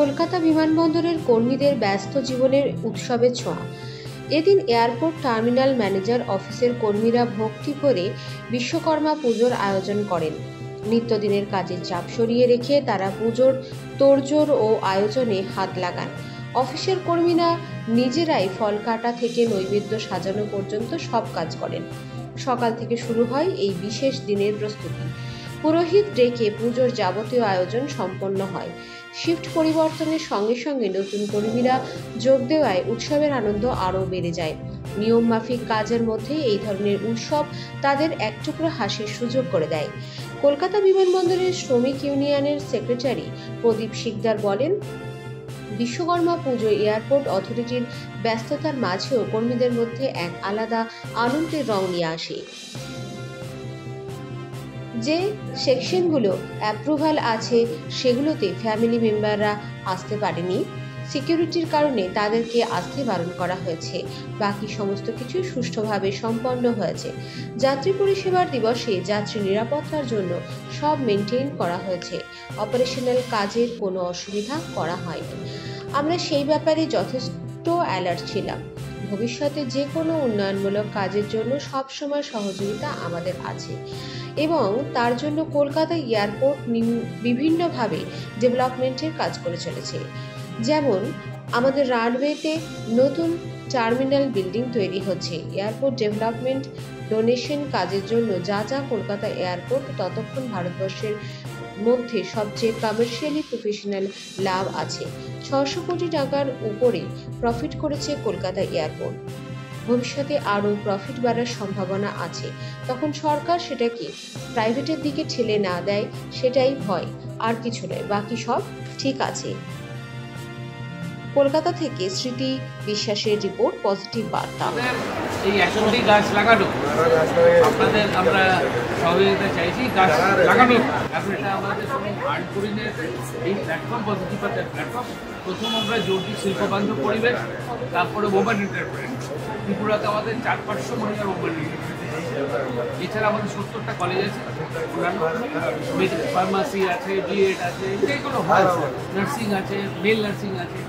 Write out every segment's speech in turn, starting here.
কলকাতা বিমানবন্দরের কর্মীদের ব্যস্ত জীবনের উৎসবের ছোঁয়া। এদিন এয়ারপোর্ট টার্মিনাল ম্যানেজার অফিসের কর্মীরা ভক্তি করে বিশ্বকর্মা পুজোর আয়োজন করেন। নিত্যদিনের কাজের চাপ সরিয়ে রেখে তারা পুজোর তোড়জোড় ও আয়োজনে হাত লাগান। অফিসের কর্মীরা নিজেরাই ফল কাটা থেকে নৈবেদ্য সাজানো পর্যন্ত সব কাজ করেন। সকাল থেকে শুরু হয় এই বিশেষ দিনের প্রস্তুতি। পুরোহিত ডেকে পুজোর যাবতীয় আয়োজন সম্পন্ন হয়। শিফট পরিবর্তনের সঙ্গে সঙ্গে নতুন কর্মীরা যোগ দেওয়ায় উৎসবের আনন্দ আরও বেড়ে যায়। নিয়ম মাফিক কাজের মধ্যে এই ধরনের উৎসব তাদের এক টুকরো হাসির সুযোগ করে দেয়। কলকাতা বিমানবন্দরের শ্রমিক ইউনিয়নের সেক্রেটারি প্রদীপ শিকদার বলেন, বিশ্বকর্মা পুজো এয়ারপোর্ট অথরিটির ব্যস্ততার মাঝেও কর্মীদের মধ্যে এক আলাদা আনন্দের রং নিয়ে আসে। যে সেকশনগুলো অ্যাপ্রুভাল আছে সেগুলোতে ফ্যামিলি মেম্বাররা আসতে পারেনি, সিকিউরিটির কারণে তাদেরকে আসতে বারণ করা হয়েছে। বাকি সমস্ত কিছু সুষ্ঠুভাবে সম্পন্ন হয়েছে। যাত্রী পরিষেবার দিবসে যাত্রী নিরাপত্তার জন্য সব মেনটেন করা হয়েছে। অপারেশনাল কাজের কোনো অসুবিধা করা হয়নি। আমরা সেই ব্যাপারে যথেষ্ট অ্যালার্ট ছিলাম। ভবিষ্যতে যে কোনো উন্নয়নমূলক কাজের জন্য সবসময় সহযোগিতা আমাদের আছে এবং তার জন্য কলকাতা এয়ারপোর্ট বিভিন্নভাবে ডেভেলপমেন্টের কাজ করে চলেছে। যেমন আমাদের রানওয়েতে নতুন টার্মিনাল বিল্ডিং তৈরি হচ্ছে। এয়ারপোর্ট ডেভেলপমেন্ট ডোনেশন কাজের জন্য যা কলকাতা এয়ারপোর্ট ততক্ষণ ভারতবর্ষের মধ্যে সবচেয়ে কমার্শিয়ালি প্রফেশনাল লাভ আছে। 600 কোটি টাকার উপরে প্রফিট করেছে কলকাতা এয়ারপোর্ট। ভবিষ্যতে আরও প্রফিট বাড়ার সম্ভাবনা আছে। তখন সরকার সেটাকে প্রাইভেটের দিকে ঠেলে না দেয়, সেটাই ভয়, আর কিছু নয়। বাকি সব ঠিক আছে। কলকাতা থেকে স্মৃতি বিশ্বাসের রিপোর্ট, পজিটিভ বার্তা। এই 100 কোটি গাছ লাগানো আপনাদের আমরা সহযোগিতা চাইছি, গাছ লাগানো। এখন এটা আমাদের আর্টপুরিনের এই প্ল্যাটফর্ম, পজিটিভ প্ল্যাটফর্ম। প্রথম আমরা জোর দিই শিল্পবান্ধব পরিবেশ, তারপরে ওপেন এন্টারপ্রেনার। ত্রিপুরাতে আমাদের 400-500 মহিলার ওপেন এছাড়া আমাদের 70টা কলেজ আছে, ফার্মাসি আছে, বিএড আছে, যেগুলো হয়, নার্সিং আছে, মেল নার্সিং আছে,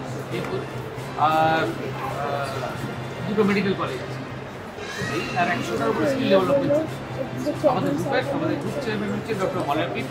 আর 2টো মেডিকেল কলেজ আছে। আর 100টার উপরে স্কিল ডেভেলপমেন্ট। আমাদের গ্রুপ চেয়ারম্যান হচ্ছে ডক্টর মলয়পীঠ।